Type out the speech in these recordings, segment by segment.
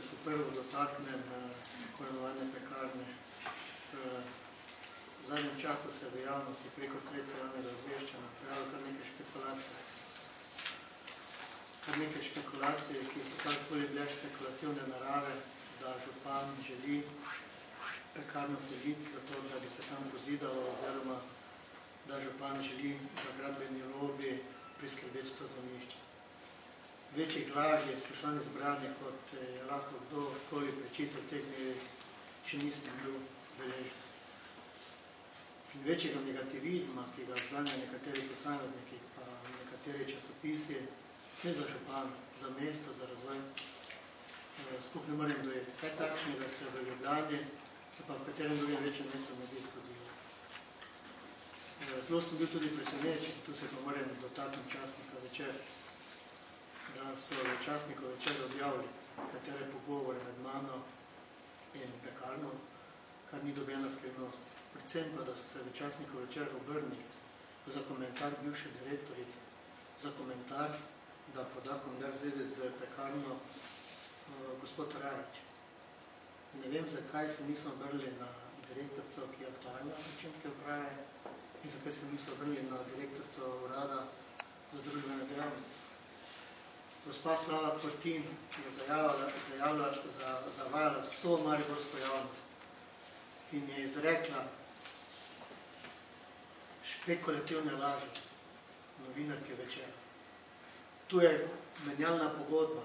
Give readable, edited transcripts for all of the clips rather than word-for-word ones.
se prvo dotaknem tako imenovane pekarne. V zadnjem času se v javnosti preko sredstva javnega obveščanja pojavilo kar nekaj špekulacij. Kar nekaj špekulacij, ki so karkoli bile špekulativne narave, da župan želi pekarno seliti zato, da bi se tam pozidalo, oziroma da župan želi za gradbeni lobi priskrbeti to zemljišče. Večjih lažje, spoštovani zbrani, kot je lahko kdorkoli prečital v teh dnevih, še nisem bil deležen. In večjega negativizma, ki ga zganja nekateri posamezniki, pa nekateri časopisi, ne za župan, za mesto, za razvoj, sploh ne morem dojeti. Kaj takšnega se v Ljubljani, pa v katerem drugem večjem mestu ne bi zgodilo. Zelo sem bil tudi presenečen, tu se pa moram dotakniti časnika Večer, da so v časniku Večer objavili katere pogovore med mano in pekarno, kar ni dobena skrivnost. Predvsem pa, da so se v časniku Večer obrnili za komentar bivše direktorice, za komentar, da poda komentar v zvezi z pekarno gospod Rajič. Ne vem, zakaj se niso obrnili na direktorico, ki je aktualna občinske uprave, in zakaj se niso obrnili na direktorico urada za družbene dejavnosti. Gospa Slava Kortin je zavajala vso mariborsko javnost in je izrekla špekulativne laži novinarke Večera. Tu je menjalna pogodba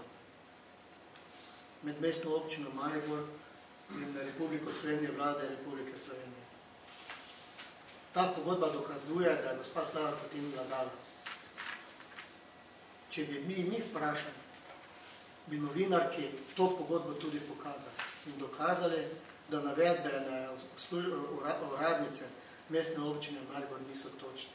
med mestno občino Maribor in Republiko Slovenije, vlade Republike Slovenije. Ta pogodba dokazuje, da je gospa Slava Kortin vladala. Če bi mi vprašali, bi novinarki to pogodbo tudi pokazali in dokazali, da navedbene uradnice mestne občine Maribor niso točne.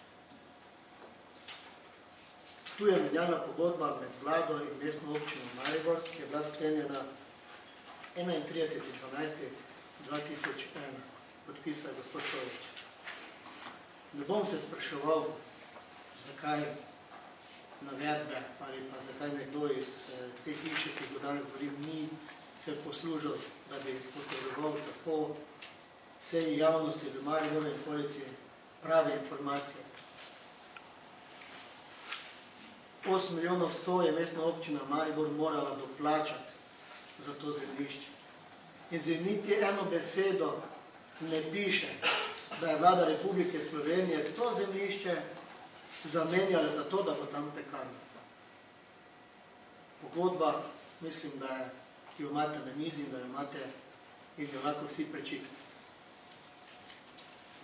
Tu je menjalna pogodba med vlado in mestno občino Maribor, ki je bila sklenjena 31.12.2001, podpisal je gospod Sovič. Ne bom se spraševal, zakaj navedbe ali pa zakaj nekdo iz te hiše, ki go danes govorim, ni se poslužil, da bi posredoval tako vsej javnosti v Mariboru in okolici prave informacije. 8 milijonov 100 je mestna občina Maribor morala doplačati za to zemljišče. In z niti eno besedo ne piše, da je vlada Republike Slovenije to zemljišče zamenjala za to, da bo tam pekarna. Pogodba, mislim, da jo imate na mizi in da jo imate in jo lahko vsi prečitati.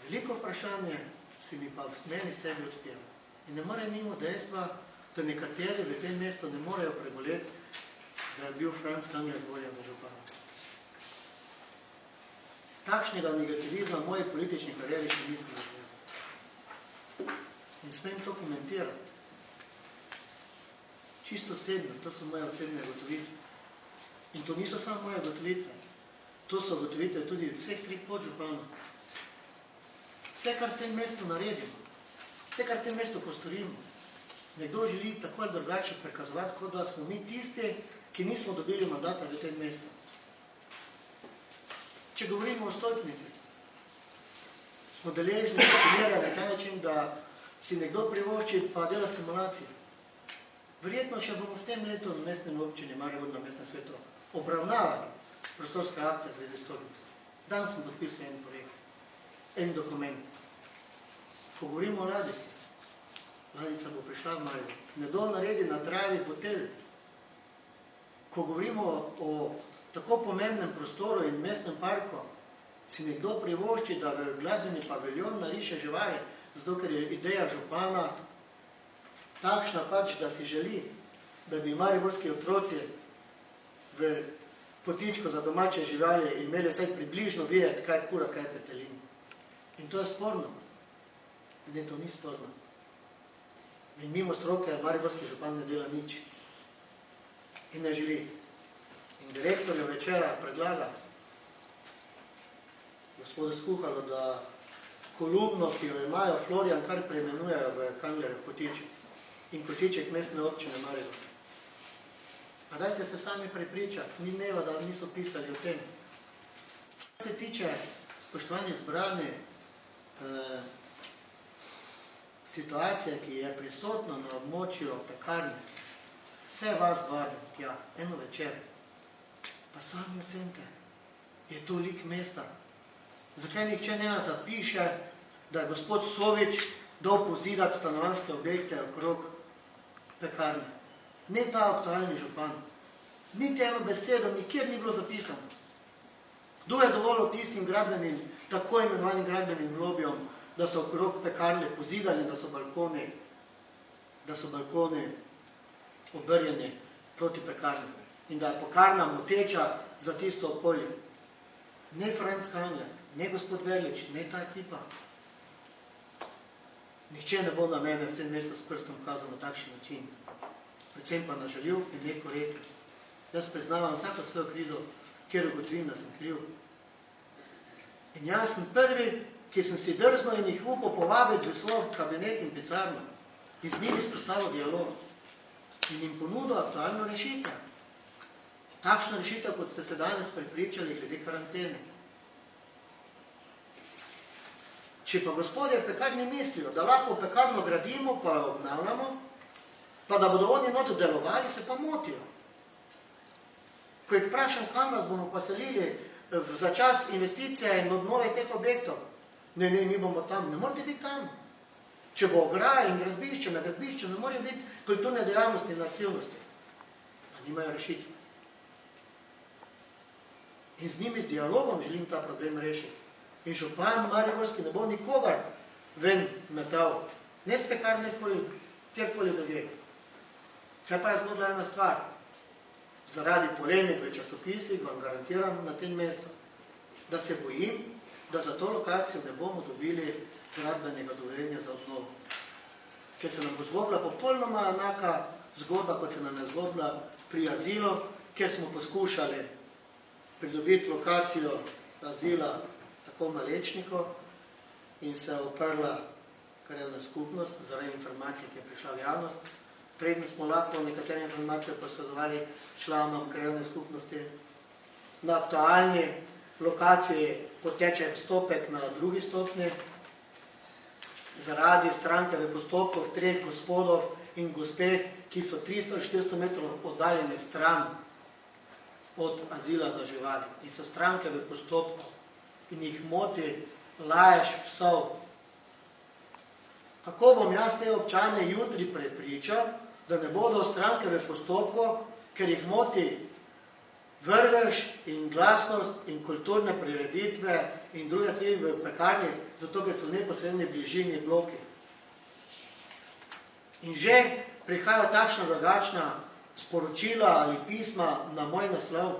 Veliko vprašanje si mi pa v meni sebi odpira. In ne more mimo dejstva, da nekateri v tem mestu ne morejo preboleti, da je bil Franc Kangler izvoljen za župana. Takšnega negativizma v moji politični karieri še nisem videl. In smem to komentirati. Čisto osebno, to so moje osebne ugotovitve. In to niso samo moje ugotovitve. To so ugotovitve tudi vseh 3 podžupanov. Vse, kar v tem mestu naredimo, vse, kar v tem mestu postorimo, nekdo želi tako ali drugače prikazovati, kot da smo mi tisti, ki nismo dobili mandata v tem mestu. Če govorimo o stolpnici, smo deležni primera na taj način, da si nekdo privošči pa dela simulacijo. Verjetno še bomo v tem letu na mestnem občini Maribor na mestnem svetu obravnavali prostorske akte v zvezi s stolpnico. Danes sem podpisal en projekt, en dokument. Ko govorimo o Ladici, Ladica bo prišla v Maribor. Nekdo naredi na travi hotel. Ko govorimo o tako pomembnem prostoru in mestnem parku, si nekdo privošči, da v glasbeni paviljon nariše živali, zato ker je ideja župana takšna pač, da si želi, da bi mariborski otroci v potičku za domače živali imeli vsaj približno videti, kaj kura, kaj petelin. In to je sporno. Ne, to ni sporno. In mimo stroke mariborski župan ne dela nič. In ne želi. In direktorju Večera predlaga gospodu Skuhalu, da kolumno, ki jo imajo Florian, kar preimenujejo v Kanglerjev kotiček in kotiček mestne občine Maribor. Pa dajte se sami prepričati, ni dneva, da niso pisali o tem. Kar se tiče, spoštovani zbrani, situacije, ki je prisotno na območju pekarne, vse vas vabim tja, eno večer, pa sami ocenite, je to lik mesta. Zakaj nihče ne zapiše, da je gospod Sovič dal pozidati stanovanjske objekte okrog pekarne? Ne ta aktualni župan. Niti eno besedo, nikjer ni bilo zapisano. Kdo je dovolil tistim gradbenim, tako imenovanim gradbenim lobijom, da so okrog pekarne pozidali, da so balkoni obrjeni proti pekarni in da je pekarna moteča za tisto okolje. Ne Franc Kangler, ne gospod Verlič, ne ta ekipa. Nihče ne bo na mene v tem mestu s prstom kazal na takšen način. Predvsem pa nažaljiv in nekorekten. Jaz priznavam vsako svojo krivdo, kjer ugotovim, da sem kriv. In jaz sem prvi, ki sem si drznil in jih upal povabiti v svoj kabinet in pisarno in z njimi spostavil dialog in jim ponudil aktualno rešitev. Takšno rešitev, kot ste se danes prepričali glede karantene. Če pa gospodje v pekarni mislijo, da lahko pekarno gradimo, pa jo obnavljamo, pa da bodo oni not delovali, se pa motijo. Ko jih vprašam, kam vas bomo poselili za čas investicije in obnove teh objektov, ne, mi bomo tam, ne morate biti tam. Če bo ograja in gradbišče, na gradbišču ne morajo biti kulturne dejavnosti in aktivnosti. Pa nimajo rešitve. In z njimi, z dialogom želim ta problem rešiti. In župan mariborski ne bo nikogar ven metal, ne s pekarne, kjerkoli druge. Vse pa je zgodila ena stvar. Zaradi polemik v časopisih vam garantiram na tem mestu, da se bojim, da za to lokacijo ne bomo dobili gradbenega dovoljenja za obnovo. Ker se nam bo zgodila popolnoma enaka zgodba, kot se nam je zgodila pri azilu, kjer smo poskušali pridobiti lokacijo azila tako Malečniko in se oprla krajevna skupnost zaradi informacije, ki je prišla v javnost. Predtem smo lahko nekatere informacije posredovali članom krajevne skupnosti. Na aktualni lokaciji poteče postopek na drugi stopnji zaradi stranke v postopkov treh gospodov in gospe, ki so 300-400 metrov oddaljeni stran od azila za živali. In so stranke v postopku in jih moti lajež psov. Kako bom jaz te občane jutri prepričal, da ne bodo stranke v postopku, ker jih moti vrvež in glasnost in kulturne prireditve in druge stvari v pekarni, zato ker so v neposredni bližini bloki. In že prihajajo takšna drugačna sporočila ali pisma na moj naslov.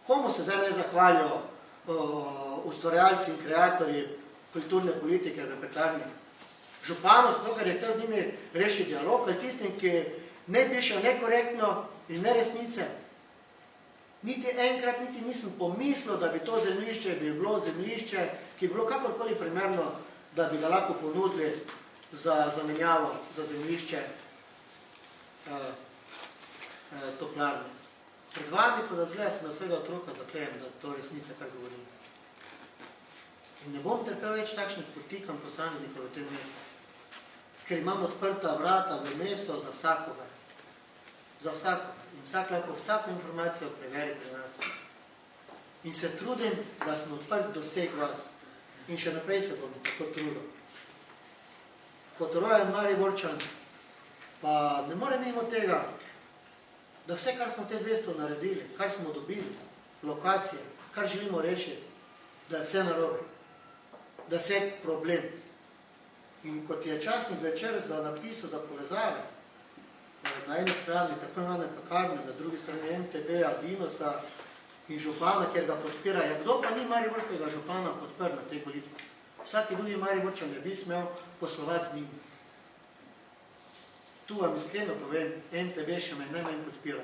Komu se zdaj ne zahvalijo ustvarjalci in kreatorji kulturne politike v pekarni? Županu, zato ker je to z njimi rešil dialog, ali tistim, ki ne pišejo nekorektno in neresnice. Niti enkrat niti nisem pomislil, da bi to zemljišče bilo zemljišče, ki bi bilo kakorkoli primerno, da bi ga lahko ponudili za zamenjavo, za zemljišče toplarne. Pred vami, ko da zgleda, se na svojega otroka zaklejem, da to resnica, kar govorim. In ne bom trpel več takšnih potikam posameznikov v tem mestu, ker imam odprta vrata v mesto za vsakoga. Za vsakoga. In vsak lahko vsako informacijo preveri pri nas. In se trudim, da smo odprt do vseh vas. In še naprej se bom tako trudil. Kot rojen Mariborčan, pa ne morem mimo tega, da vse, kar smo te 200 naredili, kar smo dobili, lokacije, kar želimo rešiti, da je vse narobe, da je vse problem. In kot je časnik večer za napisal za povezave, na eni strani tako imane pekarne, na drugi strani MTB-a, Dinosa in župana, kjer ga podpira. Ja, kdo pa ni mariborskega župana podprl na tej politiki? Vsaki drugi Mariborčan ne bi smel poslovati z njim. Tu vam iskreno povem, MTB še me najmanj podpira.